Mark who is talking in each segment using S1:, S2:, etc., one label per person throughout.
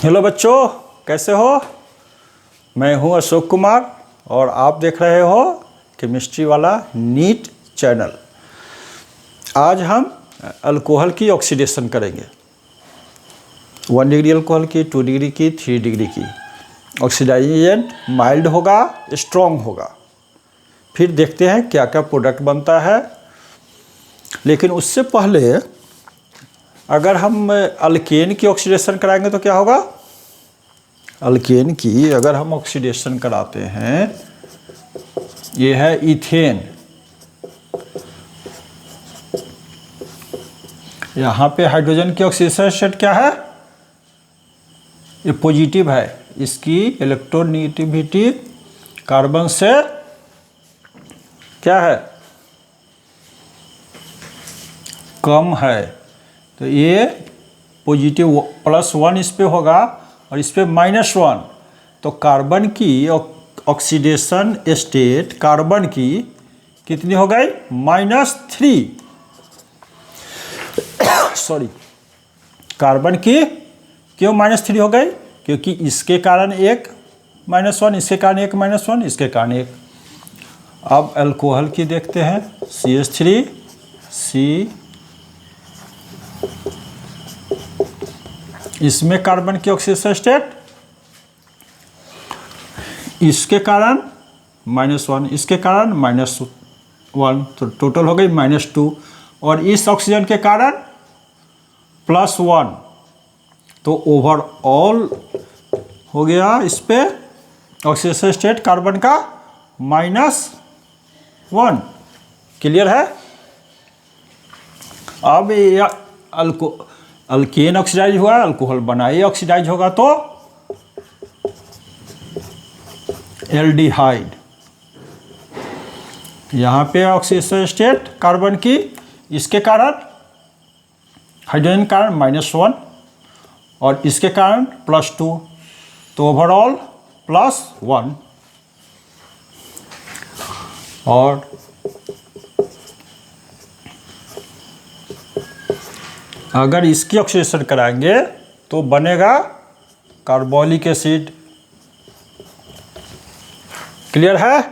S1: Hello बच्चों, कैसे हो। मैं हूं अशोक कुमार और आप देख रहे हो केमिस्ट्री वाला नीट चैनल। आज हम अल्कोहल की ऑक्सीडेशन करेंगे। 1 डिग्री अल्कोहल की, 2 डिग्री की, 3 डिग्री की। ऑक्सीडाइजिंग एजेंट माइल्ड होगा, स्ट्रॉन्ग होगा। फिर देखते हैं क्या क्या प्रोडक्ट बनता है। लेकिन उससे पहले अगर हम अल्केन की ऑक्सीडेशन कराएंगे तो क्या होगा। अल्केन की अगर हम ऑक्सीडेशन कराते हैं, ये है इथेन। यहाँ पे हाइड्रोजन की ऑक्सीडेशन स्टेट क्या है, ये पॉजिटिव है। इसकी इलेक्ट्रोनेगेटिविटी कार्बन से क्या है, कम है। तो ये पॉजिटिव +1 इस पे होगा और इस पे -1। तो कार्बन की ऑक्सीडेशन स्टेट कार्बन की कितनी हो गई, -3। सॉरी, कार्बन की क्यों -3 हो गई, क्योंकि इसके कारण एक -1, इसके कारण एक -1, इसके कारण एक। अब अल्कोहल की देखते हैं, CH3C। इसमें कार्बन की ऑक्सीडेशन स्टेट इसके कारण -1, इसके कारण -1, तो टोटल हो गई -2। और इस ऑक्सीजन के कारण +1, तो ओवरऑल हो गया इस पे ऑक्सीडेशन स्टेट कार्बन का -1। क्लियर है। अब ये अल्केन ऑक्सीडाइज हुआ, अल्कोहल बना, ये ऑक्सीडाइज होगा तो एल्डिहाइड। यहाँ पे ऑक्सीडेशन स्टेट कार्बन की, इसके कारण हाइड्रोजन कारण -1 और इसके कारण +2, तो ओवरऑल +1। और अगर इसकी ऑक्सीडेशन कराएंगे तो बनेगा कार्बोलिक एसिड। क्लियर है।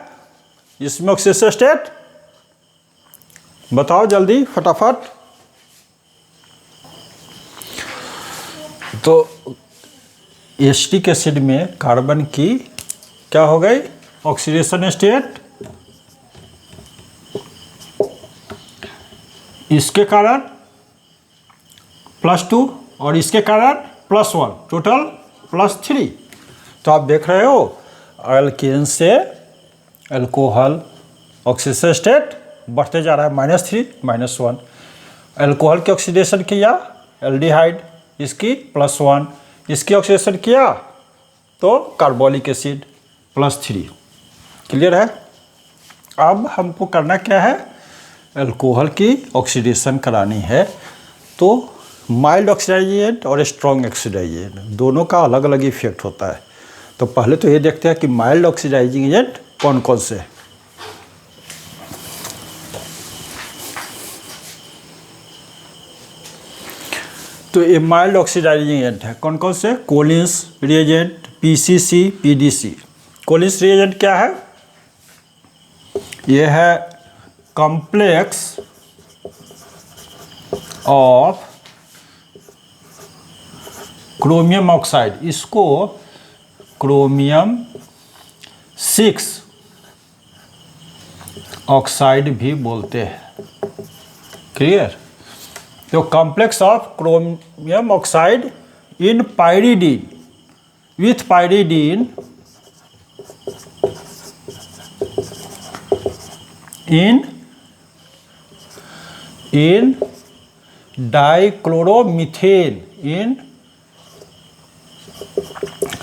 S1: इसमें ऑक्सीडेशन स्टेट बताओ जल्दी फटाफट। तो एसिटिक एसिड में कार्बन की क्या हो गई ऑक्सीडेशन स्टेट, इसके कारण +2 और इसके कारण +1, टोटल +3। तो आप देख रहे हो अल्केन से अल्कोहल ऑक्सीडेशन स्टेट बढ़ते जा रहा है, -3 -1। अल्कोहल की ऑक्सीडेशन किया एल्डिहाइड, इसकी +1, इसकी ऑक्सीडेशन किया तो कार्बोलिक एसिड +3। क्लियर है। अब हमको करना क्या है, अल्कोहल की ऑक्सीडेशन करानी है। तो माइल्ड ऑक्सीडाइजेंट और स्ट्रॉन्ग ऑक्सीडाइजेंट दोनों का अलग अलग इफेक्ट होता है। तो पहले तो ये देखते हैं कि माइल्ड ऑक्सीडाइजिंग एजेंट कौन कौन से। तो ये माइल्ड ऑक्सीडाइजिंग एजेंट है कौन कौन से, Collins reagent, PCC, PDC। Collins reagent क्या है, ये है कॉम्प्लेक्स ऑफ क्रोमियम ऑक्साइड, इसको क्रोमियम 6 ऑक्साइड भी बोलते हैं। क्लियर। तो complex of chromium oxide in pyridine, with pyridine in dichloromethane, in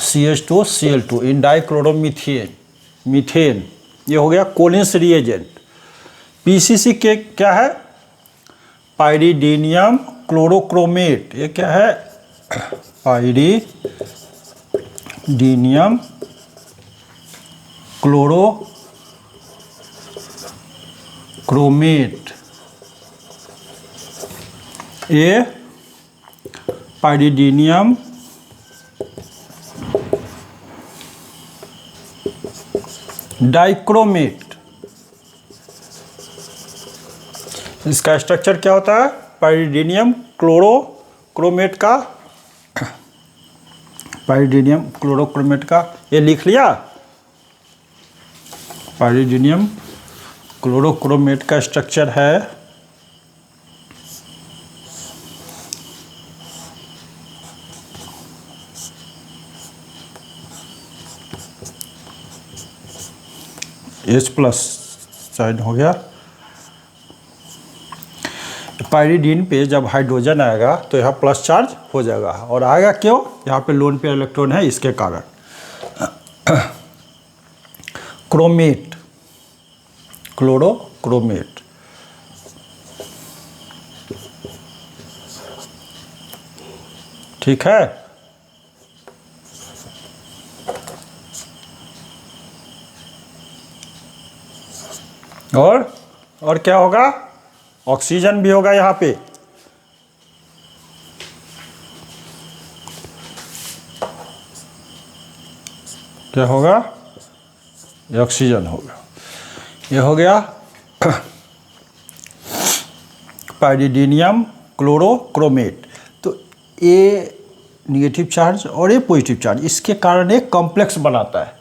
S1: CH2Cl2, in dichloromethane, methane. ये हो गया कोलिन्स रिएजेंट। PCC के क्या है, पाइरीडीनियम क्लोरोक्रोमेट। ये क्या है, पाइरीडीनियम क्लोरोक्रोमेट। ये पाइरीडीनियम डाइक्रोमेट, इसका स्ट्रक्चर क्या होता है? पाइरीडीनियम क्लोरोक्रोमेट का, पाइरीडीनियम क्लोरोक्रोमेट का, ये लिख लिया। पाइरीडीनियम क्लोरोक्रोमेट का स्ट्रक्चर है H+ साइड हो गया। पाइरीडीन पे जब हाइड्रोजन आएगा तो यहाँ प्लस चार्ज हो जाएगा, और आएगा क्यों? यहाँ पे लोन पे इलेक्ट्रॉन है इसके कारण। क्रोमेट, क्लोरोक्रोमेट, ठीक है। और क्या होगा? ऑक्सीजन भी होगा यहाँ पे। क्या होगा? ये ऑक्सीजन होगा। ये हो गया पाइरीडीनियम क्लोरोक्रोमेट। तो ये निगेटिव चार्ज और ये पॉजिटिव चार्ज, इसके कारण एक कॉम्प्लेक्स बनाता है,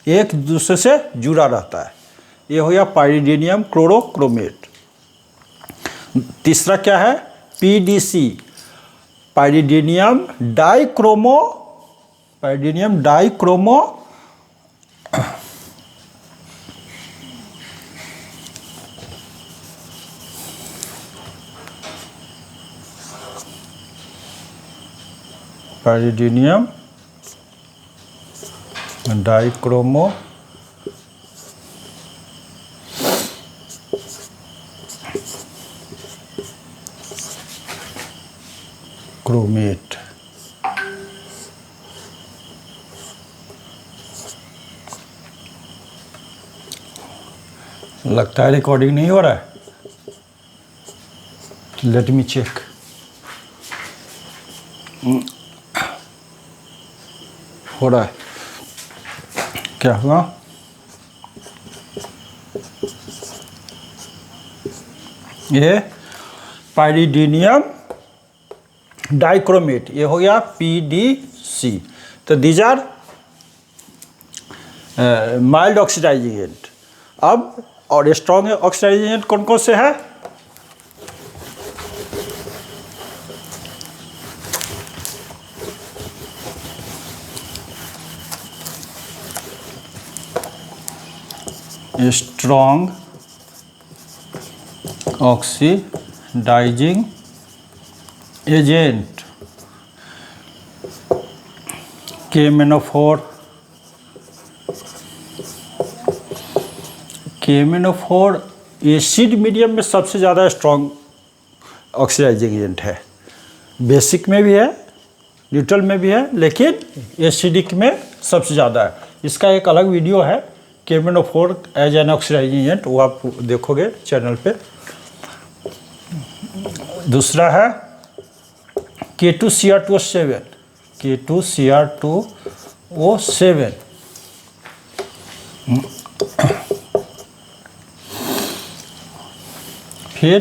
S1: एक दूसरे से जुड़ा रहता है। ये हो गया पाइरीडीनियम क्लोरोक्रोमेट। तीसरा क्या है? PDC, pyridinium dichromo, pyridinium dichromo pyridinium dichromo chromate. लगता है रिकॉर्डिंग नहीं हो रहा है। Let me check. हो रहा है। क्या हुआ? ये पाइरीडीनियम डाइक्रोमेट, ये हो गया PDC। तो these are mild oxidising agent. अब और स्ट्रॉन्ग ऑक्सीडाइजिंग एजेंट कौन कौन से है? Strong oxidising agent KMnO4, KMnO4 acid medium में सबसे ज़्यादा स्ट्रॉन्ग ऑक्सीडाइजिंग एजेंट है। बेसिक में भी है, न्यूट्रल में भी है, लेकिन एसिडिक में सबसे ज़्यादा है। इसका एक अलग वीडियो है KMnO4 as an oxidising agent, वो आप देखोगे चैनल पे। दूसरा है K2Cr2O7, K2Cr2O7। फिर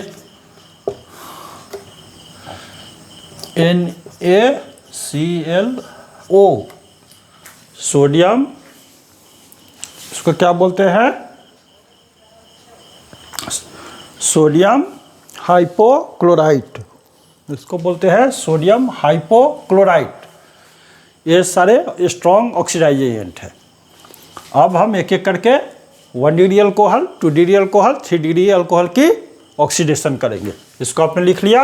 S1: NaClO, सोडियम, इसको क्या बोलते हैं? सोडियम हाइपोक्लोराइट, इसको बोलते हैं सोडियम हाइपोक्लोराइट। ये सारे स्ट्रॉन्ग ऑक्सीडाइजिंग एजेंट है। अब हम एक एक करके 1 degree alcohol, 2 degree alcohol, 3 degree alcohol की ऑक्सीडेशन करेंगे। इसको आपने लिख लिया।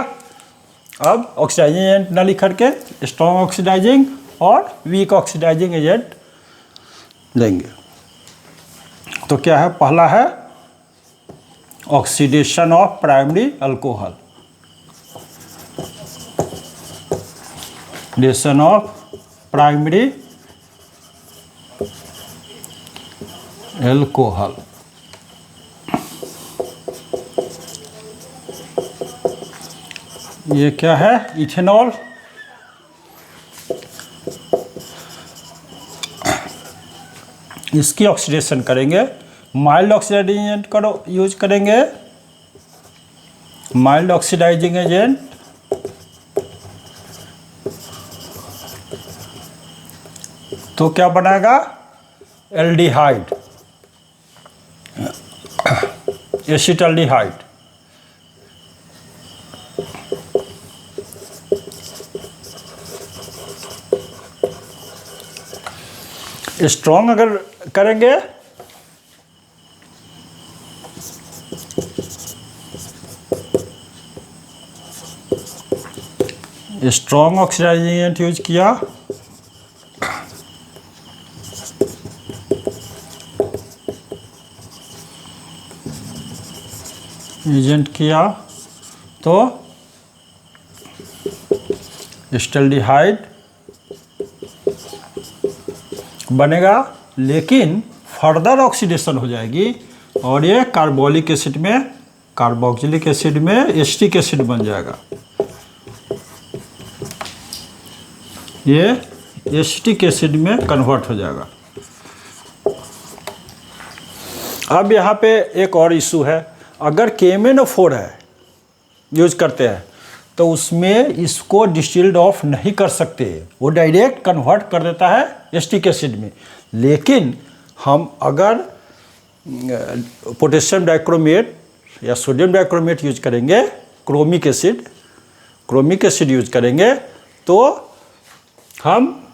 S1: अब ऑक्सीडाइजिंग एजेंट ना लिख करके स्ट्रॉन्ग ऑक्सीडाइजिंग और वीक ऑक्सीडाइजिंग एजेंट लेंगे। तो क्या है? पहला है oxidation of primary alcohol, oxidation of primary alcohol. ये क्या है? इथेनॉल। इसकी ऑक्सीडेशन करेंगे माइल्ड ऑक्सीडाइजिंग एजेंट करो यूज करेंगे, माइल्ड ऑक्सीडाइजिंग एजेंट तो क्या बनाएगा, एल्डिहाइड, एसिटाल्डिहाइड। स्ट्रॉन्ग अगर करेंगे स्ट्रॉन्ग ऑक्सीडाइजिंग एजेंट यूज किया, एजेंट किया तो एसिटाल्डिहाइड बनेगा, लेकिन फर्दर ऑक्सीडेशन हो जाएगी और ये कार्बोलिक एसिड में, कार्बोक्सिलिक एसिड में एसिटिक एसिड बन जाएगा। ये एसिटिक एसिड में कन्वर्ट हो जाएगा। अब यहाँ पे एक और इशू है, अगर KMnO4 है यूज करते हैं तो उसमें इसको डिस्टिल्ड ऑफ नहीं कर सकते, वो डायरेक्ट कन्वर्ट कर देता है एसिटिक एसिड में। लेकिन हम अगर पोटेशियम डाइक्रोमेट या सोडियम डाइक्रोमेट यूज करेंगे, क्रोमिक एसिड यूज करेंगे तो हम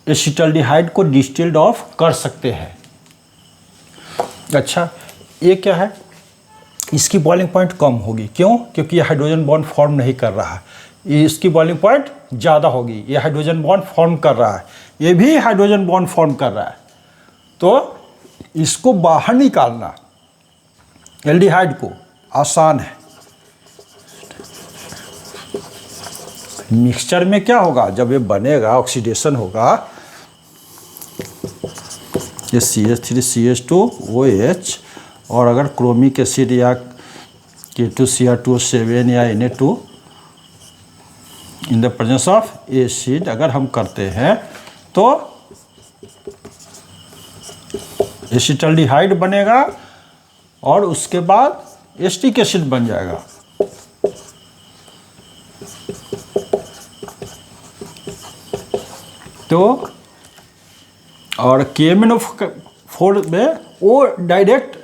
S1: एसिटाल्डिहाइड को डिस्टिल्ड ऑफ कर सकते हैं। अच्छा, ये क्या है, इसकी बॉइलिंग पॉइंट कम होगी, क्यों? क्योंकि ये हाइड्रोजन बॉन्ड फॉर्म नहीं कर रहा है, इसकी बॉइलिंग पॉइंट ज़्यादा होगी। ये हाइड्रोजन बॉन्ड फॉर्म कर रहा है, ये भी हाइड्रोजन बॉन्ड फॉर्म कर रहा है, तो इसको बाहर निकालना एल्डिहाइड को आसान है। मिक्सचर में क्या होगा, जब ये बनेगा, ऑक्सीडेशन होगा, ये CH3CH2OH और अगर क्रोमिक एसिड या K2Cr2O7 या Na2 in the presence of acid अगर हम करते हैं तो एसिटाल्डिहाइड बनेगा और उसके बाद एसिटिक एसिड बन जाएगा। तो और KMnO4 में वो डायरेक्ट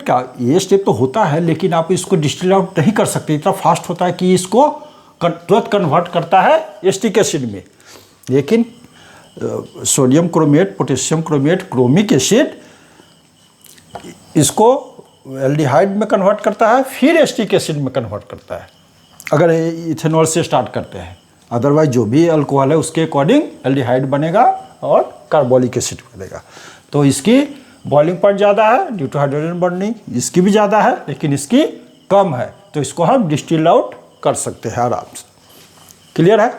S1: का ये स्टेप तो होता है, लेकिन आप इसको डिस्टिल आउट नहीं कर सकते, इतना फास्ट होता है कि इसको तुरंत कन्वर्ट करता है एसिटिक एसिड में। लेकिन sodium chromate, potassium chromate, chromic acid इसको एल्डिहाइड में कन्वर्ट करता है, फिर एसिटिक एसिड में कन्वर्ट करता है अगर इथेनॉल से स्टार्ट करते हैं। अदरवाइज जो भी अल्कोहल है उसके अकॉर्डिंग एल्डिहाइड बनेगा और कार्बोलिक एसिड बनेगा। तो इसकी बॉइलिंग पॉइंट ज़्यादा है ड्यू टू हाइड्रोजन बॉन्डिंग, इसकी भी ज़्यादा है लेकिन इसकी कम है, तो इसको हम डिस्टिल आउट कर सकते हैं आराम से। क्लियर है?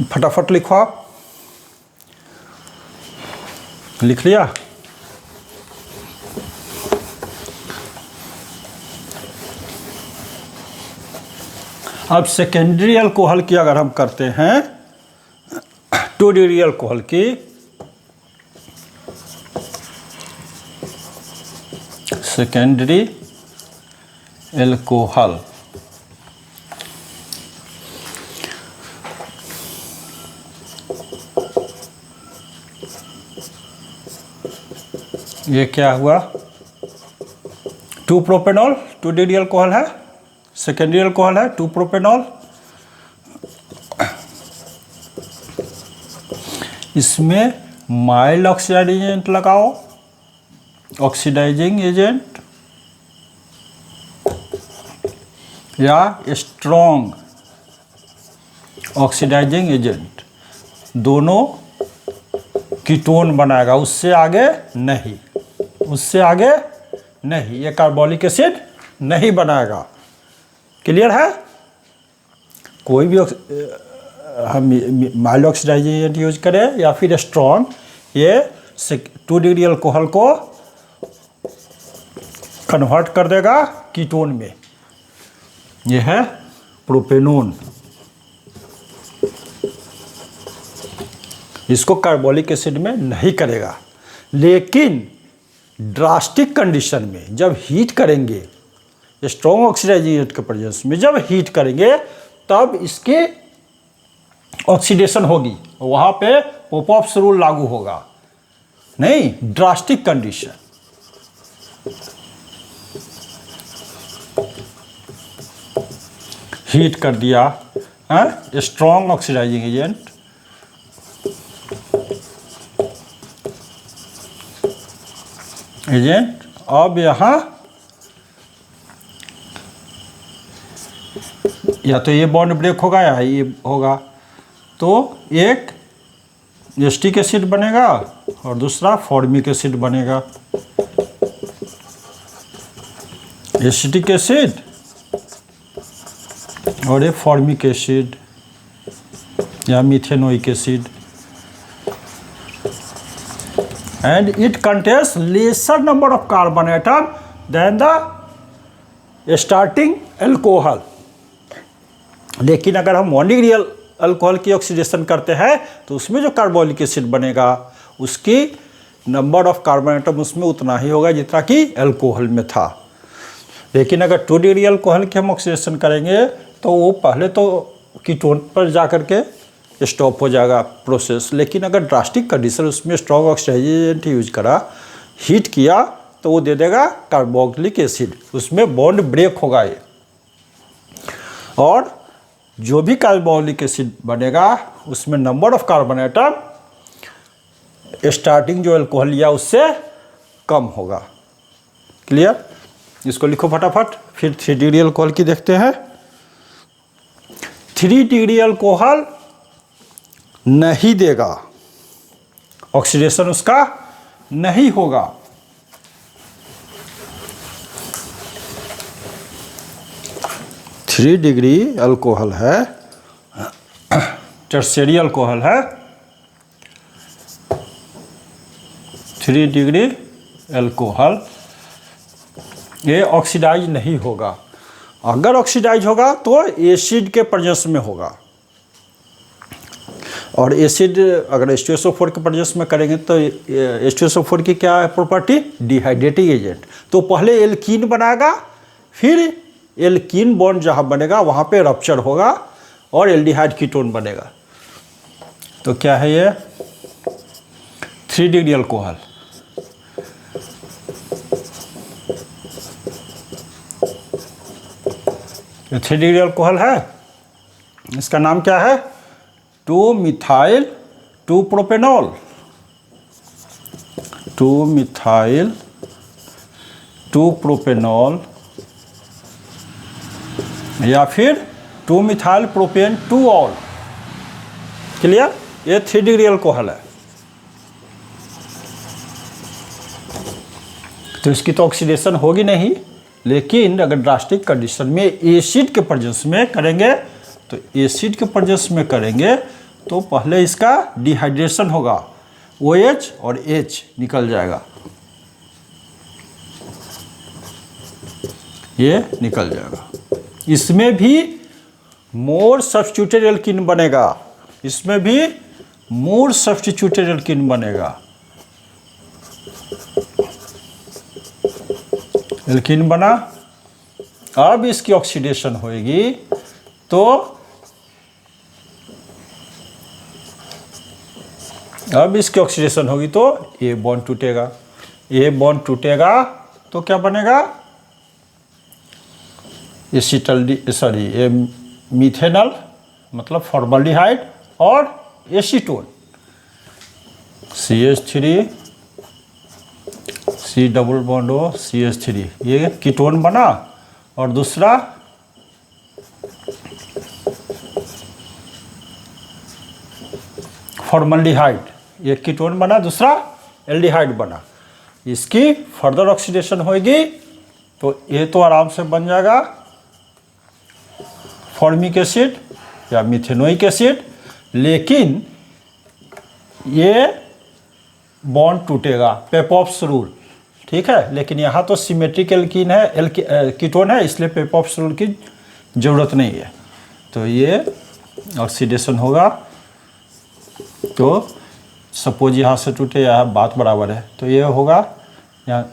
S1: फटाफट लिखो, आप लिख लिया? अब सेकेंडरी अल्कोहल की अगर हम करते हैं, 2 डिग्री अल्कोहल की, सेकेंडरी अल्कोहल ये क्या हुआ, 2 प्रोपेनॉल, 2 डिग्री अल्कोहल है, सेकेंडरी अल्कोहल है 2 प्रोपेनॉल। इसमें माइल्ड ऑक्सीडाइजिंग एजेंट लगाओ, ऑक्सीडाइजिंग एजेंट या स्ट्रॉन्ग ऑक्सीडाइजिंग एजेंट, दोनों कीटोन बनाएगा, उससे आगे नहीं, उससे आगे नहीं, ये कार्बोलिक एसिड नहीं बनाएगा। क्लियर है? कोई भी हम माइल्ड ऑक्सीडाइजिंग एजेंट यूज करें या फिर स्ट्रॉन्ग, ये 2 डिग्री अल्कोहल को कन्वर्ट कर देगा कीटोन में। ये है प्रोपेनोन, इसको कार्बोलिक एसिड में नहीं करेगा। लेकिन ड्रास्टिक कंडीशन में जब हीट करेंगे, स्ट्रॉन्ग ऑक्सीडाइजिंग एजेंट के प्रेजेंस में जब हीट करेंगे तब इसके ऑक्सीडेशन होगी, वहाँ पे पोपॉफ्स रूल लागू होगा। नहीं, ड्रास्टिक कंडीशन। हीट कर दिया स्ट्रॉन्ग ऑक्सीडाइजिंग एजेंट, अब यहाँ या तो ये बॉन्ड ब्रेक होगा या ये होगा, तो एक एसिटिक एसिड बनेगा और दूसरा फॉर्मिक एसिड बनेगा। एसिटिक एसिड और ये फॉर्मिक एसिड या methanoic acid, and it contains lesser number of carbon atom than the starting alcohol। लेकिन अगर हम 1 डिग्री अल्कोहल की ऑक्सीडेशन करते हैं तो उसमें जो कार्बोलिक एसिड बनेगा उसकी नंबर ऑफ कार्बन एटम उसमें उतना ही होगा जितना कि अल्कोहल में था। लेकिन अगर 2 डिग्री अल्कोहल की हम ऑक्सीडेशन करेंगे तो वो पहले तो कीटोन पर जा कर के स्टॉप हो जाएगा प्रोसेस। लेकिन अगर ड्रास्टिक कंडीशन उसमें स्ट्रॉन्ग ऑक्सीडाइजिंग एजेंट यूज करा, हीट किया, तो वो दे देगा कार्बोक्सिलिक एसिड, उसमें बॉन्ड ब्रेक होगा ये, और जो भी कार्बोक्सिलिक एसिड बनेगा उसमें number of carbon atom starting जो अल्कोहल लिया उससे कम होगा। क्लियर? इसको लिखो फटाफट। फिर 3 डिग्री अल्कोहल की देखते हैं। 3 डिग्री अल्कोहल नहीं देगा, ऑक्सीडेशन उसका नहीं होगा। थ्री डिग्री अल्कोहल है, टर्शियरी अल्कोहल है, 3 डिग्री अल्कोहल, ये ऑक्सीडाइज नहीं होगा। अगर ऑक्सीडाइज होगा तो एसिड के प्रेजेंस में होगा, और एसिड अगर H2SO4 के प्रेजेंस में करेंगे तो H2SO4 की क्या है प्रॉपर्टी? Dehydrating agent. तो पहले एल्कीन बनाएगा, फिर एल्कीन बॉन्ड जहाँ बनेगा वहाँ पे रप्चर होगा और एल्डिहाइड कीटोन बनेगा। तो क्या है ये? 3 डिग्री अल्कोहल। ये 3 डिग्री अल्कोहल है, इसका नाम क्या है? 2-मिथाइल 2-प्रोपेनॉल। 2-मिथाइल 2-प्रोपेनॉल या फिर 2-मिथाइल प्रोपेन 2-ऑल। क्लियर? ये 3 डिग्री अल्कोहल है। तो इसकी तो ऑक्सीडेशन होगी नहीं, लेकिन अगर ड्रास्टिक कंडीशन में एसिड के प्रेजेंस में करेंगे तो एसिड के प्रेजेंस में करेंगे तो पहले इसका डिहाइड्रेशन होगा, OH और H निकल जाएगा, ये निकल जाएगा। इसमें भी मोर सब्स्टिट्यूटेड एल्कीन बनेगा, इसमें भी मोर सब्स्टिट्यूटेड एल्कीन बनेगा। एल्कीन बना, अब इसकी ऑक्सीडेशन होएगी तो अब इसकी ऑक्सीडेशन होगी तो ये बॉन्ड टूटेगा, ये बॉन्ड टूटेगा तो क्या बनेगा? ये मिथेनॉल मतलब फॉर्मल्डिहाइड और acetone, CH3 C double bond O CH3, ये कीटोन बना, और दूसरा फॉर्मल्डिहाइड, ये कीटोन बना, दूसरा एल्डिहाइड बना। इसकी फर्दर ऑक्सीडेशन होगी तो ये तो आराम से बन जाएगा फॉर्मिक एसिड या मिथेनोइक एसिड, लेकिन ये बॉन्ड टूटेगा, पेपॉफ्स रूल। ठीक है, लेकिन यहाँ तो सिमेट्रिक एल्कीन है, कीटोन है, इसलिए पेपॉफ्स रूल की ज़रूरत नहीं है। तो ये ऑक्सीडेशन होगा तो सपोज यहाँ से टूटे, यहाँ बात बराबर है, तो ये होगा यहाँ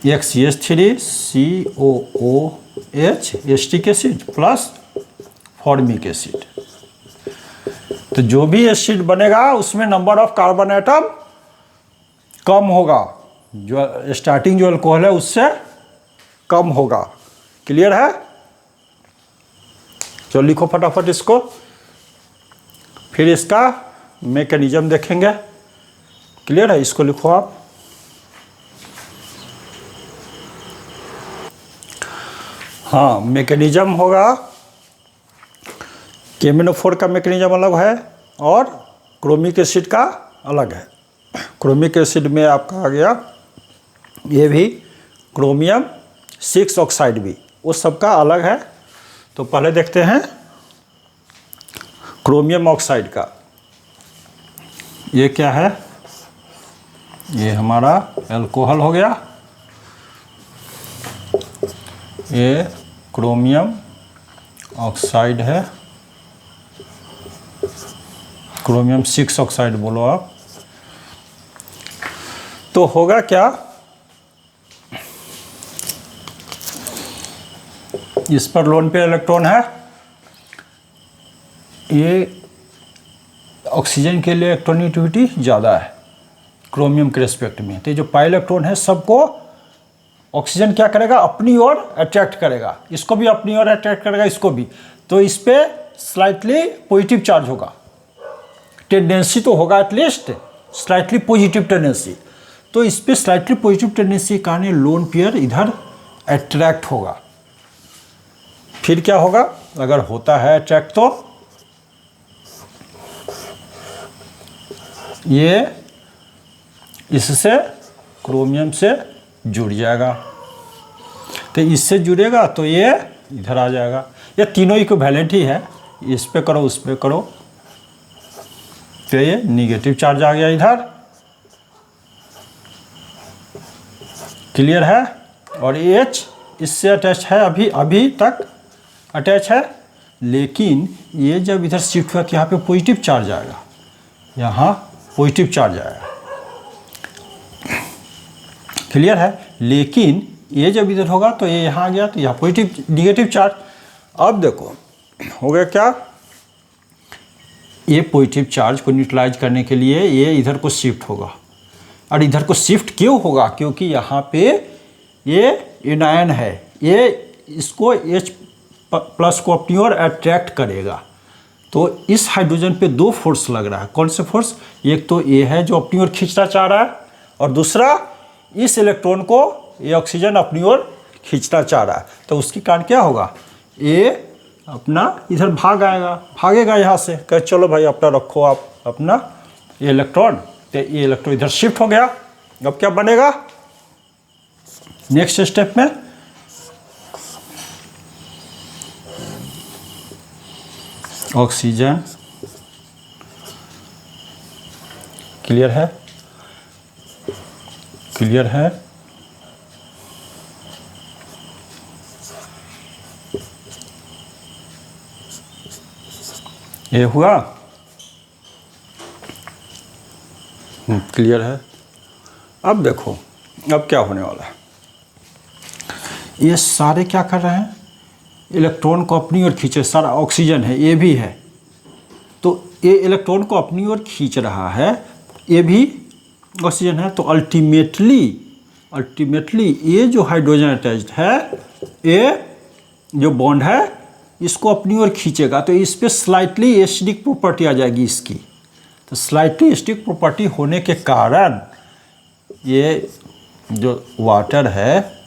S1: एक CH3COOH acetic acid plus formic acid. तो जो भी एसिड बनेगा उसमें नंबर ऑफ कार्बन एटम कम होगा, जो स्टार्टिंग जो अल्कोहल है उससे कम होगा। क्लियर है? चलो लिखो फटाफट इसको, फिर इसका मैकेनिज्म देखेंगे। क्लियर है? इसको लिखो आप। हाँ, मैकेनिज्म होगा, केमिनोफोर का मैकेनिज्म अलग है और क्रोमिक एसिड का अलग है। क्रोमिक एसिड में आपका आ गया ये भी क्रोमियम 6 ऑक्साइड भी, उस सब का अलग है। तो पहले देखते हैं क्रोमियम ऑक्साइड का। ये क्या है? ये हमारा अल्कोहल हो गया, ये क्रोमियम ऑक्साइड है, क्रोमियम 6 ऑक्साइड बोलो आप। तो होगा क्या, इस पर लोन पे इलेक्ट्रॉन है, ये ऑक्सीजन के लिए इलेक्ट्रॉनिटिविटी ज़्यादा है क्रोमियम के रिस्पेक्ट में। तो जो पाई इलेक्ट्रॉन है सबको ऑक्सीजन क्या करेगा, अपनी ओर अट्रैक्ट करेगा, इसको भी अपनी ओर अट्रैक्ट करेगा, इसको भी। तो इस पर स्लाइटली पॉजिटिव चार्ज होगा, टेंडेंसी तो होगा एटलीस्ट स्लाइटली पॉजिटिव टेंडेंसी। तो इस पर स्लाइटली पॉजिटिव टेंडेंसी के कारण लोन पेयर इधर अट्रैक्ट होगा। फिर क्या होगा, अगर होता है अट्रैक्ट तो ये इससे क्रोमियम से जुड़ जाएगा, तो इससे जुड़ेगा तो ये इधर आ जाएगा। ये तीनों इक्विवेलेंट ही है, इस पे करो उस पे करो, तो ये निगेटिव चार्ज आ गया इधर। क्लियर है? और H इससे अटैच है, अभी तक अटैच है, लेकिन ये जब इधर शिफ्ट हुआ तो यहाँ पे पॉजिटिव चार्ज आएगा, यहाँ पॉजिटिव चार्ज आएगा। क्लियर है? लेकिन ये जब इधर होगा तो ये यहाँ आ गया तो यहाँ पॉजिटिव निगेटिव चार्ज। अब देखो हो गया क्या, ये पॉजिटिव चार्ज को न्यूट्रलाइज करने के लिए ये इधर को शिफ्ट होगा। और इधर को शिफ्ट क्यों होगा, क्योंकि यहाँ पे ये एनायन है, ये इसको H प्लस को अपनी ओर अट्रैक्ट करेगा। तो इस हाइड्रोजन पे दो फोर्स लग रहा है। कौन से फोर्स? एक तो ये है जो अपनी ओर खींचना चाह रहा है, और दूसरा इस इलेक्ट्रॉन को ये ऑक्सीजन अपनी ओर खींचना चाह रहा है। तो उसके कारण क्या होगा, ये अपना इधर भागेगा यहाँ से, कह चलो भाई अपना रखो आप अपना ये इलेक्ट्रॉन। तो ये इलेक्ट्रॉन इधर शिफ्ट हो गया। अब क्या बनेगा नेक्स्ट स्टेप में, ऑक्सीजन। क्लियर है? क्लियर है? ये हुआ? क्लियर है? अब देखो अब क्या होने वाला है। ये सारे क्या कर रहे हैं, इलेक्ट्रॉन को अपनी ओर खींचे, सारा ऑक्सीजन है, ये भी है, तो ये इलेक्ट्रॉन को अपनी ओर खींच रहा है, ये भी ऑक्सीजन है। तो अल्टीमेटली ये जो हाइड्रोजन अटैच्ड है, ये जो बॉन्ड है इसको अपनी ओर खींचेगा, तो इस पर स्लाइटली एसिडिक प्रॉपर्टी आ जाएगी इसकी। तो स्लाइटली एसिडिक प्रॉपर्टी होने के कारण ये जो वाटर है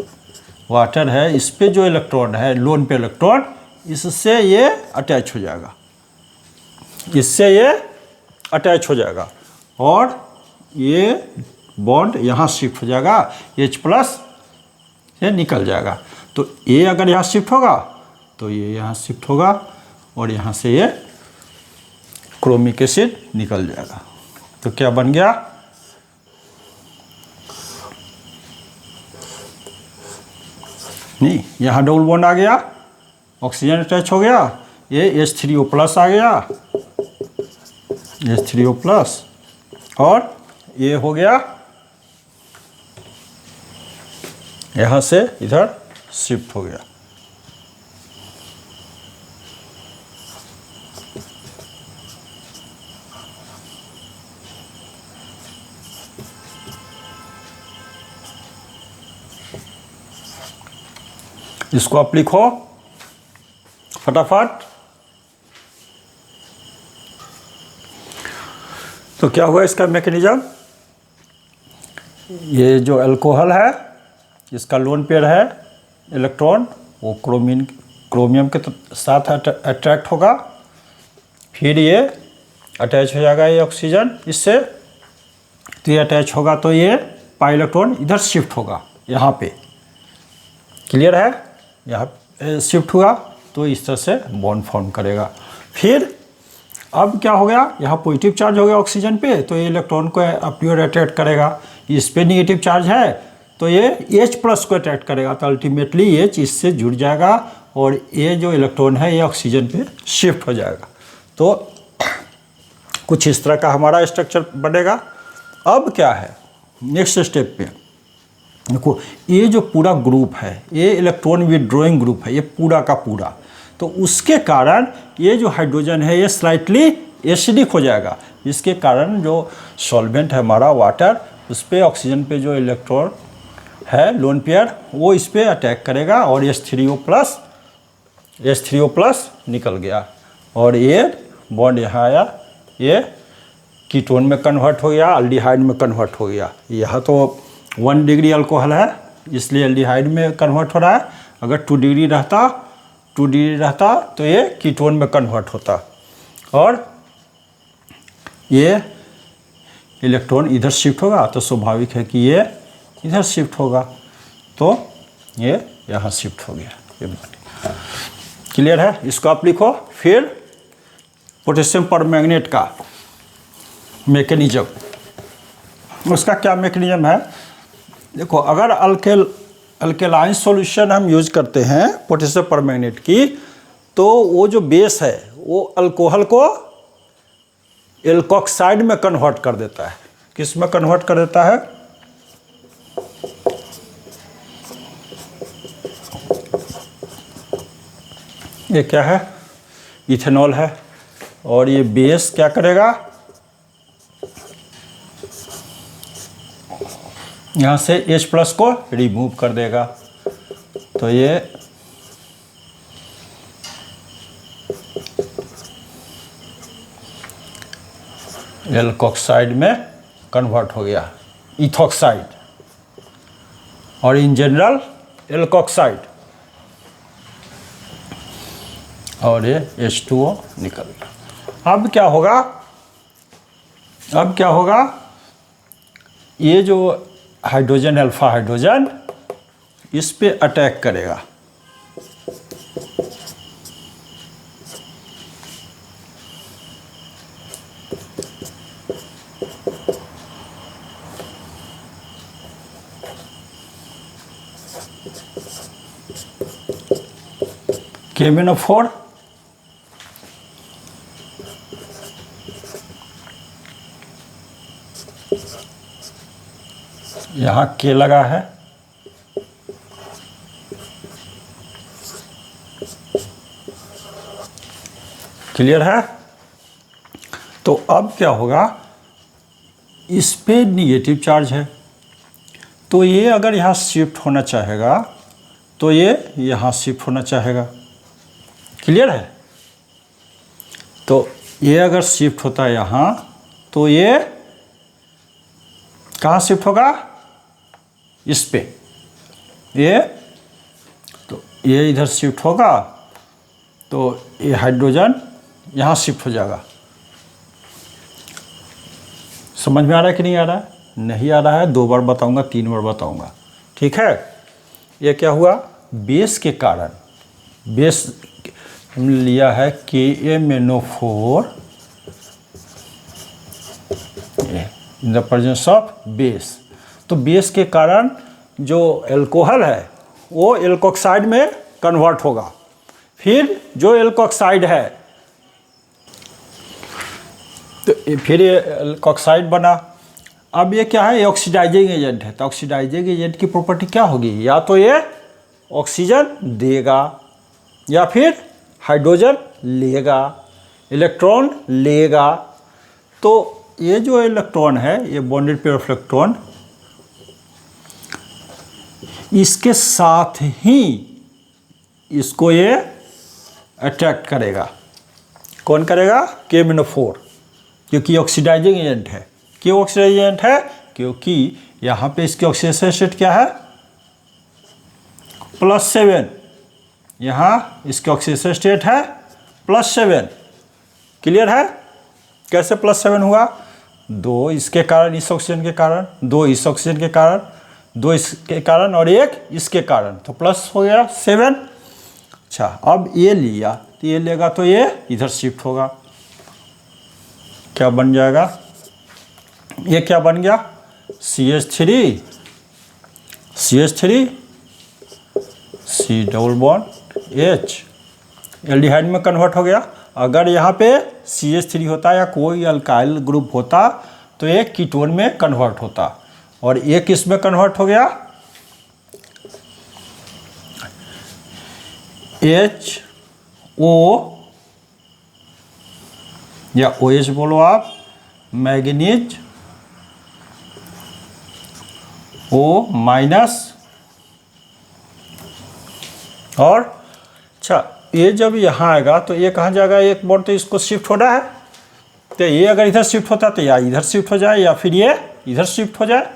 S1: इस पे जो इलेक्ट्रॉन है, लोन पे इलेक्ट्रॉन, इससे ये अटैच हो जाएगा, इससे ये अटैच हो जाएगा, और ये बॉन्ड यहाँ शिफ्ट हो जाएगा, H+ ये निकल जाएगा। तो ये अगर यहाँ शिफ्ट होगा तो ये यहाँ शिफ्ट होगा, और यहाँ से ये क्रोमिक एसिड निकल जाएगा। तो क्या बन गया, नहीं, यहाँ डबल बॉन्ड आ गया, ऑक्सीजन अटैच हो गया, ये H3O+ आ गया, H3O+, और ये हो गया, यहाँ से इधर शिफ्ट हो गया। इसको आप लिखो फटाफट। तो क्या हुआ इसका मैकेनिज्म, ये जो अल्कोहल है इसका लोन पेयर है इलेक्ट्रॉन, वो क्रोमियम के साथ अट्रैक्ट होगा, फिर ये अटैच हो जाएगा ये ऑक्सीजन इससे, तो ये अटैच होगा तो ये पाई इलेक्ट्रॉन इधर शिफ्ट होगा यहाँ पे, क्लियर है, यहाँ शिफ्ट हुआ तो इस तरह से बॉन्ड फॉर्म करेगा। फिर अब क्या हो गया, यहाँ पॉजिटिव चार्ज हो गया ऑक्सीजन पे, तो ये इलेक्ट्रॉन को अपनी ओर अट्रैक्ट करेगा, इस पे निगेटिव चार्ज है तो ये H+ को अट्रैक्ट करेगा, तो अल्टीमेटली H इससे जुड़ जाएगा और ये जो इलेक्ट्रॉन है ये ऑक्सीजन पे शिफ्ट हो जाएगा। तो कुछ इस तरह का हमारा स्ट्रक्चर बनेगा। अब क्या है नेक्स्ट स्टेप पे, देखो ये जो पूरा ग्रुप है ये इलेक्ट्रॉन विथड्रॉइंग ग्रुप है, ये पूरा का पूरा, तो उसके कारण ये जो हाइड्रोजन है ये स्लाइटली एसिडिक हो जाएगा, इसके कारण जो सॉल्वेंट है हमारा वाटर, उस पर ऑक्सीजन पे जो इलेक्ट्रॉन है लोन पेयर वो इस पर अटैक करेगा और H3O+ निकल गया और ये बॉन्ड यहाँ आया, ये कीटोन में कन्वर्ट हो गया, अल्डिहाइड में कन्वर्ट हो गया। यहाँ तो 1 डिग्री अल्कोहल है इसलिए अल्डिहाइड में कन्वर्ट हो रहा है, अगर 2 डिग्री रहता तो ये कीटोन में कन्वर्ट होता और ये इलेक्ट्रॉन इधर शिफ्ट होगा, तो स्वाभाविक है कि ये इधर शिफ्ट होगा, तो ये यहाँ शिफ्ट हो गया। ये क्लियर है, इसको आप लिखो। फिर पोटेशियम परमैंगनेट का मैकेनिज्म, उसका क्या मैकेनिज्म है, देखो अगर अल्केलाइन सॉल्यूशन हम यूज करते हैं पोटेशियम परमैंगनेट की, तो वो जो बेस है वो अल्कोहल को एल्कोक्साइड में कन्वर्ट कर देता है। किस में कन्वर्ट कर देता है, ये क्या है, इथेनॉल है, और ये बेस क्या करेगा, यहाँ से H+ को रिमूव कर देगा, तो ये एल्कोक्साइड में कन्वर्ट हो गया, इथॉक्साइड, और इन जनरल एल्कोक्साइड, और ये H2O निकल गया। अब क्या होगा, ये जो हाइड्रोजन अल्फा हाइड्रोजन इस पे अटैक करेगा, KMnO4 यहाँ K लगा है, क्लियर है। तो अब क्या होगा, इस पे निगेटिव चार्ज है, तो ये अगर यहाँ शिफ्ट होना चाहेगा तो ये यहाँ शिफ्ट होना चाहेगा, क्लियर है। तो ये अगर शिफ्ट होता है यहाँ, तो ये कहाँ शिफ्ट होगा, इस पे, ये तो ये इधर शिफ्ट होगा, तो ये हाइड्रोजन यहाँ शिफ्ट हो जाएगा। समझ में आ रहा है कि नहीं आ रहा है, नहीं आ रहा है 2 बार बताऊंगा, 3 बार बताऊंगा, ठीक है। ये क्या हुआ, बेस के कारण, बेस हमने लिया है KMnO4 in the presence of base, तो बेस के कारण जो एल्कोहल है वो एल्कोक्साइड में कन्वर्ट होगा, फिर जो एल्कोक्साइड है तो फिर ये एल्कोक्साइड बना। अब ये क्या है, ये ऑक्सीडाइजिंग एजेंट है। तो ऑक्सीडाइजिंग एजेंट की प्रॉपर्टी क्या होगी, या तो ये ऑक्सीजन देगा या फिर हाइड्रोजन लेगा, इलेक्ट्रॉन लेगा। तो ये जो इलेक्ट्रॉन है, ये बॉन्डेड पेयर ऑफ इलेक्ट्रॉन, इसके साथ ही इसको ये अट्रैक्ट करेगा। कौन करेगा, KMnO4, क्योंकि ऑक्सीडाइजिंग एजेंट है। क्यों ऑक्सीडाइजिंग एजेंट है, क्योंकि यहाँ पे इसकी ऑक्सीडेशन स्टेट क्या है, +7। यहाँ इसकी ऑक्सीडेशन स्टेट है +7। क्लियर है, कैसे +7 हुआ, 2 इसके कारण, इस ऑक्सीजन के कारण, 2 इस ऑक्सीजन के कारण, 2 इसके कारण और 1 इसके कारण, तो प्लस हो गया 7। अच्छा, अब ये लिया तो ये लेगा तो ये इधर शिफ्ट होगा। क्या बन जाएगा, ये क्या बन गया, CH3 C double bond H, aldehyde में कन्वर्ट हो गया। अगर यहाँ पे CH3 होता या कोई अल्काइल ग्रुप होता तो एक कीटोन में कन्वर्ट होता, और एक किस में कन्वर्ट हो गया, HO या OH बोलो आप, मैग्नीज O-। और अच्छा, ये जब यहाँ आएगा तो ये कहाँ जाएगा, एक बॉन्ड तो इसको शिफ्ट होना है, तो ये अगर इधर शिफ्ट होता तो या इधर शिफ्ट हो जाए या फिर ये इधर शिफ्ट हो जाए।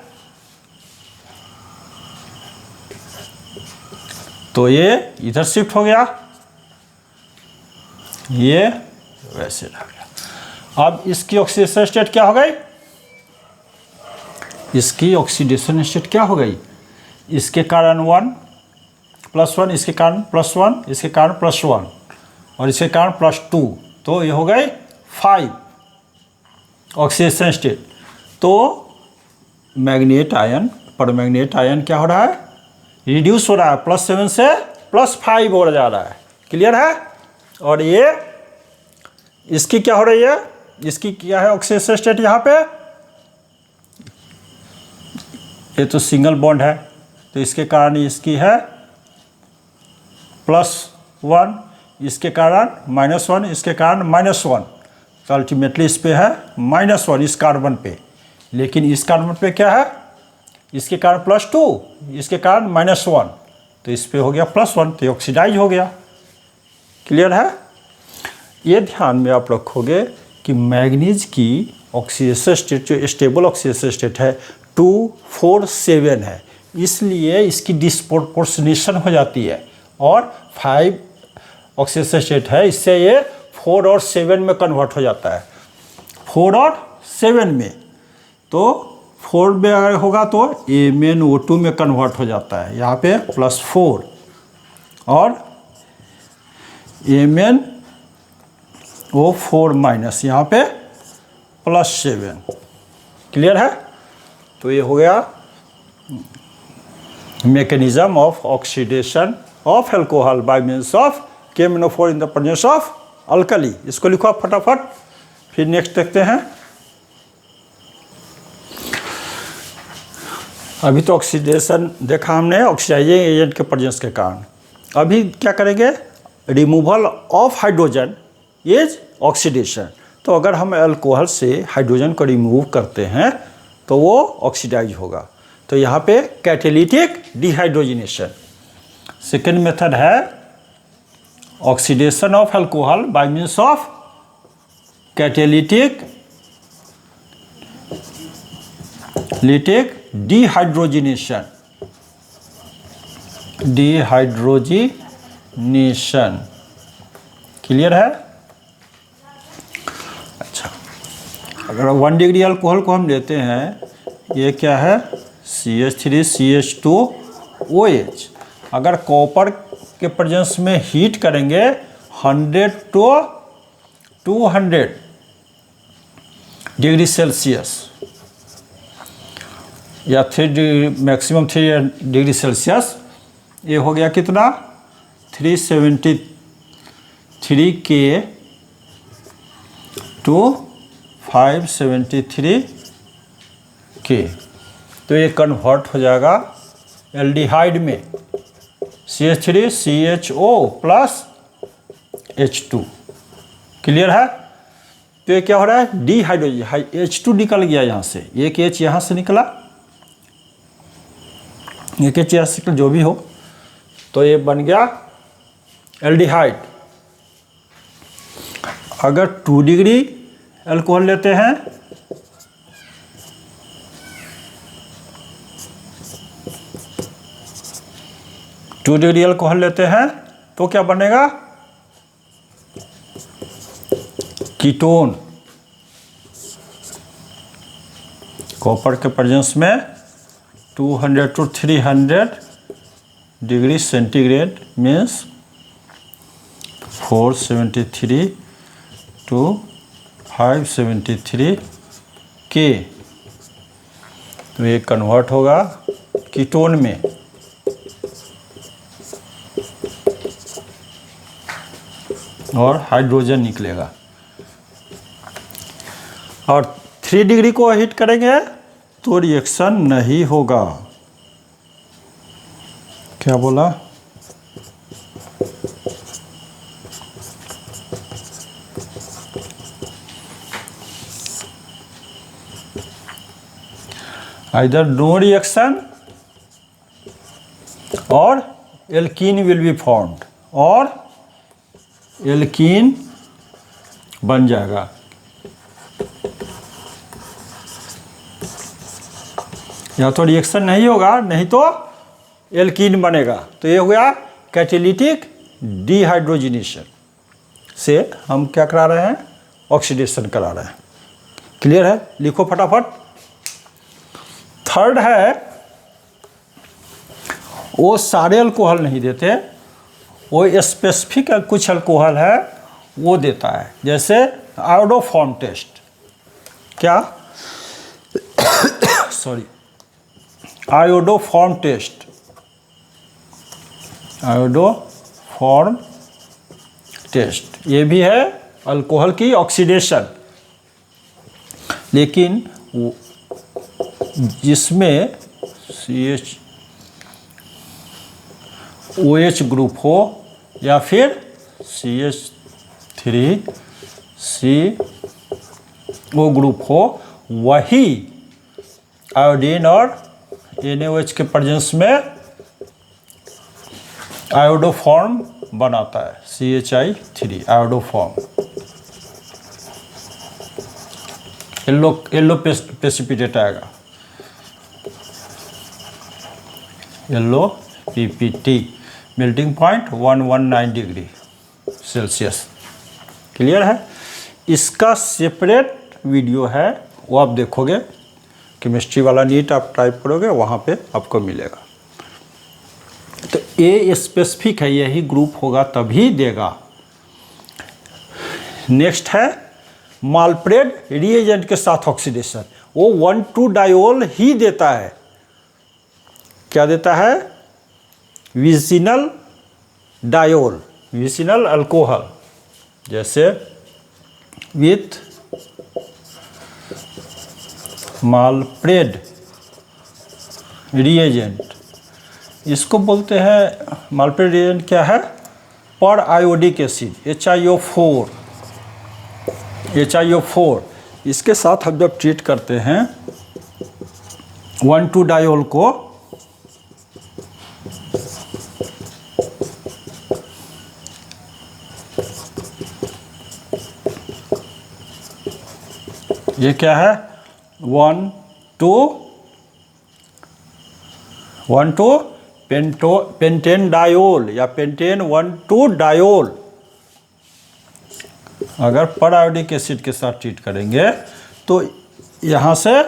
S1: तो ये इधर शिफ्ट हो गया, ये वैसे रह गया। अब इसकी ऑक्सीडेशन स्टेट क्या हो गई, इसकी ऑक्सीडेशन स्टेट क्या हो गई, इसके कारण 1+1, इसके कारण +1, इसके कारण +1 और इसके कारण +2, तो ये हो गई 5 ऑक्सीडेशन स्टेट। तो मैग्नेट आयन, परमैग्नेट आयन क्या हो रहा है, रिड्यूस हो रहा है, +7 से +5 हो जा रहा है। क्लियर है, और ये इसकी क्या हो रही है, इसकी क्या है ऑक्सीडेशन स्टेट, यहाँ पे ये तो सिंगल बॉन्ड है, तो इसके कारण इसकी है +1, इसके कारण -1, इसके कारण -1, तो अल्टीमेटली इस पे है -1 इस कार्बन पे। लेकिन इस कार्बन पे क्या है, इसके कारण +2, इसके कारण -1, तो इस पे हो गया +1, तो ऑक्सीडाइज हो गया। क्लियर है, ये ध्यान में आप रखोगे कि मैग्नीज की ऑक्सीडेशन स्टेट जो स्टेबल ऑक्सीडेशन स्टेट है 2-4-7 है, इसलिए इसकी डिस्प्रोपोर्शनेशन हो जाती है, और 5 ऑक्सीडेशन स्टेट है, इससे ये 4 और 7 में कन्वर्ट हो जाता है, 4 और 7 में। तो 4 में अगर होगा तो MnO2 में कन्वर्ट हो जाता है, यहाँ पे +4 और MnO4- यहाँ पे +7। क्लियर है, तो ये हो गया mechanism of oxidation of alcohol bye means of KMnO4 in the presence of alkali. इसको लिखो आप फटाफट, फिर नेक्स्ट देखते हैं। अभी तो ऑक्सीडेशन देखा हमने ऑक्सीडाइजिंग एजेंट के प्रेजेंस के कारण। अभी क्या करेंगे, removal of hydrogen is oxidation. तो अगर हम अल्कोहल से हाइड्रोजन को रिमूव करते हैं तो वो ऑक्सीडाइज होगा, तो यहाँ पे कैटेलिटिक डिहाइड्रोजिनेशन। सेकेंड मेथड है oxidation of alcohol bye means of catalytic dehydrogenation. Clear है, अच्छा, अगर 1 डिग्री अल्कोहल को हम लेते हैं, ये क्या है CH3CH2OH। अगर कॉपर के प्रेजेंस में हीट करेंगे 100 to 200 डिग्री सेल्सियस या 3 डिग्री सेल्सियस, ये हो गया कितना 373 K to 573 के। तो ये कन्वर्ट हो जाएगा एल्डिहाइड में CH3 CHO plus H2। Clear है? तो ये क्या हो रहा है, डी हाइड्रोजन, H2 निकल गया यहाँ से, एक H यहाँ से निकला, एक H यहाँ से, जो भी हो, तो ये बन गया एल्डिहाइड। अगर 2 डिग्री अल्कोहल लेते हैं तो क्या बनेगा, कीटोन। कॉपर के प्रेजेंस में 200 to 300 degree centigrade means 473 to 573 के। तो ये कन्वर्ट होगा कीटोन में। और हाइड्रोजन निकलेगा। और 3 डिग्री को हीट करेंगे तो रिएक्शन नहीं होगा। क्या बोला? Either no reaction or alkene will be formed, और एल्कीन बन जाएगा। या तो रिएक्शन नहीं होगा, नहीं तो एल्कीन बनेगा। तो ये हो गया कैटालिटिक डिहाइड्रोजनेशन से हम क्या करा रहे हैं, ऑक्सीडेशन करा रहे हैं। क्लियर है? लिखो फटाफट। थर्ड है, वो सारे अल्कोहल नहीं देते, वो स्पेसिफिक कुछ अल्कोहल है वो देता है। जैसे आयोडोफॉर्म टेस्ट। क्या? Sorry, iodoform test. Iodoform test ये भी है अल्कोहल की ऑक्सीडेशन, लेकिन जिसमें OH ग्रुप हो या फिर CH3CO ग्रुप हो, वही आयोडीन और NaOH के प्रेजेंस में आयोडोफॉर्म बनाता है। CHI3 iodoform. येलो प्रेसिपिटेट आएगा, yellow PPT। Melting point 119 degree Celsius. Clear है? इसका सेपरेट वीडियो है, वो आप देखोगे, केमिस्ट्री वाला नीट आप टाइप करोगे वहाँ पे आपको मिलेगा। तो ये स्पेसिफिक है, यही ग्रुप होगा तभी देगा। नेक्स्ट है मालप्रेड रिएजेंट के साथ ऑक्सीडेशन। वो 1,2-डायोल ही देता है। क्या देता है? Vicinal diol, vicinal alcohol. जैसे विथ मालप्रेड रिएजेंट, इसको बोलते हैं। मालप्रेड रिएजेंट क्या है? पर आयोडिक एसिड HiO4। इसके साथ हम जब ट्रीट करते हैं 1,2-डायोल को, ये क्या है? 1,2 पेंटेन डायोल या पेंटेन 1,2-डायोल। अगर पर आयोडिक एसिड के साथ ट्रीट करेंगे तो यहाँ से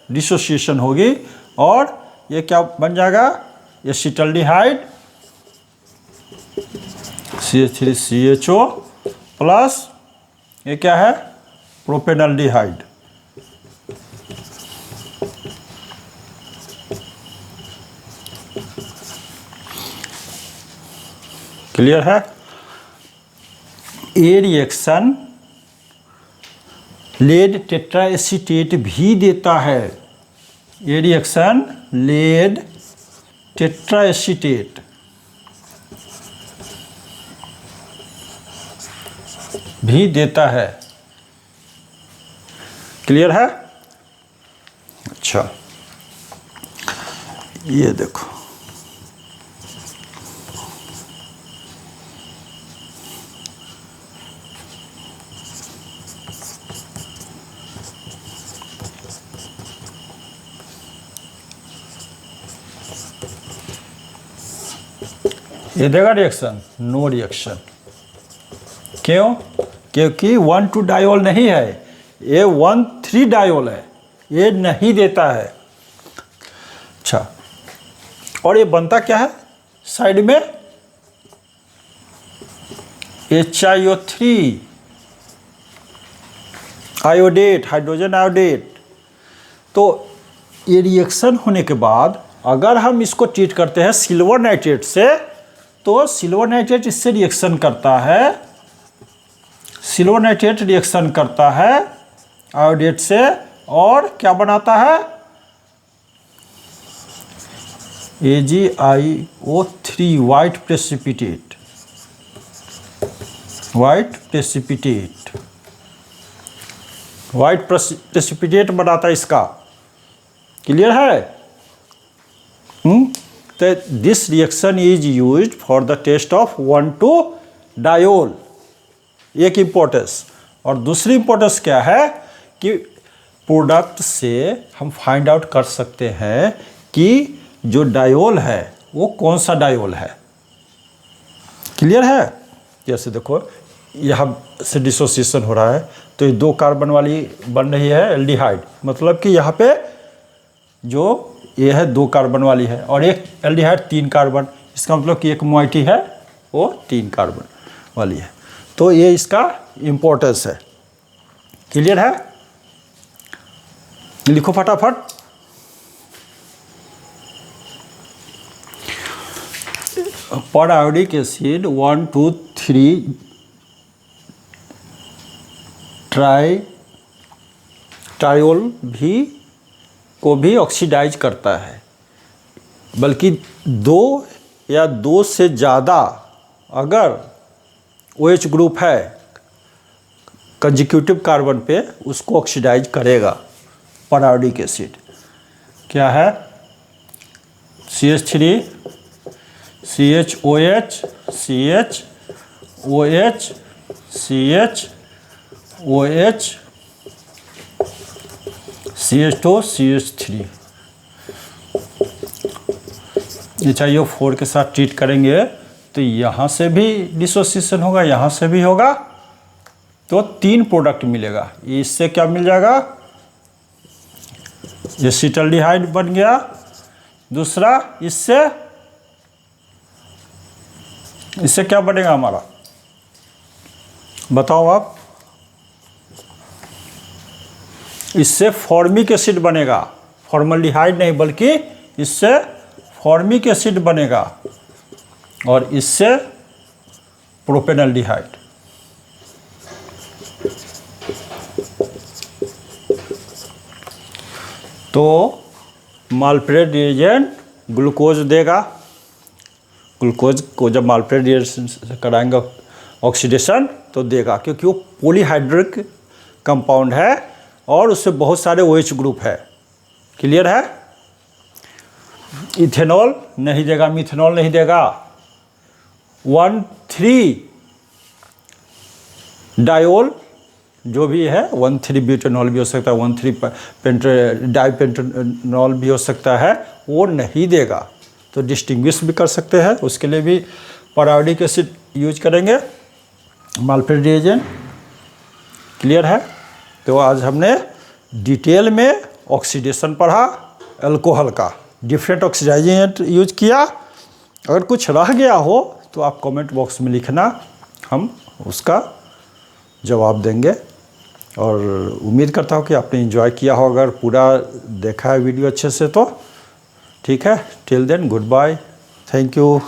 S1: डिसोसिएशन होगी और ये क्या बन जाएगा? एसिटल्डिहाइड CH3CHO प्लस ये क्या है? प्रोपेनल्डिहाइड। क्लियर है? ये रिएक्शन लेड टेट्राएसीटेट भी देता है। ये रिएक्शन लेड टेट्राएसीटेट भी देता है। क्लियर है? अच्छा, ये देखो, ये देगा रिएक्शन, नो रिएक्शन। क्यों? क्योंकि 1,2 डायोल नहीं है, ये 1,3 डायोल है, ये नहीं देता है। अच्छा, और ये बनता क्या है साइड में? HiO3 iodate, hydrogen iodate. तो ये रिएक्शन होने के बाद अगर हम इसको ट्रीट करते हैं सिल्वर नाइट्रेट से, तो सिल्वर नाइट्रेट इससे रिएक्शन करता है, सिल्वर नाइट्रेट रिएक्शन करता है आयोडेट से, और क्या बनाता है? AgIO3 white precipitate, white precipitate, white precipitate बनाता है इसका। क्लियर है? तो this reaction is used for the test of 1,2 diol, एक इम्पोर्टेंस। और दूसरी इम्पोर्टेंस क्या है कि प्रोडक्ट से हम फाइंड आउट कर सकते हैं कि जो डायोल है वो कौन सा डायोल है। क्लियर है? जैसे देखो, यहाँ से डिसोसिएशन हो रहा है, तो ये 2 कार्बन वाली बन रही है एल्डिहाइड, मतलब कि यहाँ पे जो ये है 2 कार्बन वाली है, और एक एल्डिहाइड 3 कार्बन, इसका मतलब कि एक मोइटी है वो 3 कार्बन वाली है। तो ये इसका इम्पोर्टेंस है। क्लियर है? लिखो फटाफट। पर आयोडिक एसिड 1, 2, 3 ट्रायोल को भी ऑक्सीडाइज करता है, बल्कि 2 या 2 से ज़्यादा अगर OH ग्रुप है कंजिक्यूटिव कार्बन पे, उसको ऑक्सीडाइज करेगा पर आयोडिक एसिड। क्या है? CH3 CHOH CHOH CHOH CH2 CH3। HiO4 के साथ ट्रीट करेंगे तो यहाँ से भी डिसोसिएशन होगा, यहाँ से भी होगा, तो 3 प्रोडक्ट मिलेगा। इससे क्या मिल जाएगा? एसिटाल्डिहाइड बन गया। दूसरा, इससे क्या बनेगा हमारा? बताओ आप। इससे फॉर्मिक एसिड बनेगा, फॉर्मल्डिहाइड नहीं, बल्कि इससे फॉर्मिक एसिड बनेगा, और इससे प्रोपेनल्डिहाइड। तो मालप्रेट रिएजेंट ग्लूकोज देगा। ग्लूकोज को जब मालप्रेट रिएजेंट से कराएंगे ऑक्सीडेशन तो देगा, क्योंकि वो पॉलीहाइड्रिक कंपाउंड है और उससे बहुत सारे OH ग्रुप है। क्लियर है? इथेनॉल नहीं देगा, मिथेनॉल नहीं देगा। 1,3 डायोल जो भी है, 1,3 ब्यूटेनॉल भी हो सकता है, 1,3 डाइपेंटेनॉल भी हो सकता है, वो नहीं देगा। तो डिस्टिंग्विश भी कर सकते हैं, उसके लिए भी पर आयोडिक एसिड यूज करेंगे मालप्रेट रिएजेंट। क्लियर है? तो आज हमने डिटेल में ऑक्सीडेशन पढ़ा, अल्कोहल का डिफरेंट ऑक्सीडाइजेंट यूज किया। अगर कुछ रह गया हो तो आप कमेंट बॉक्स में लिखना, हम उसका जवाब देंगे। और उम्मीद करता हूँ कि आपने एंजॉय किया हो, अगर पूरा देखा है वीडियो अच्छे से तो ठीक है। Till then good bye, thank you.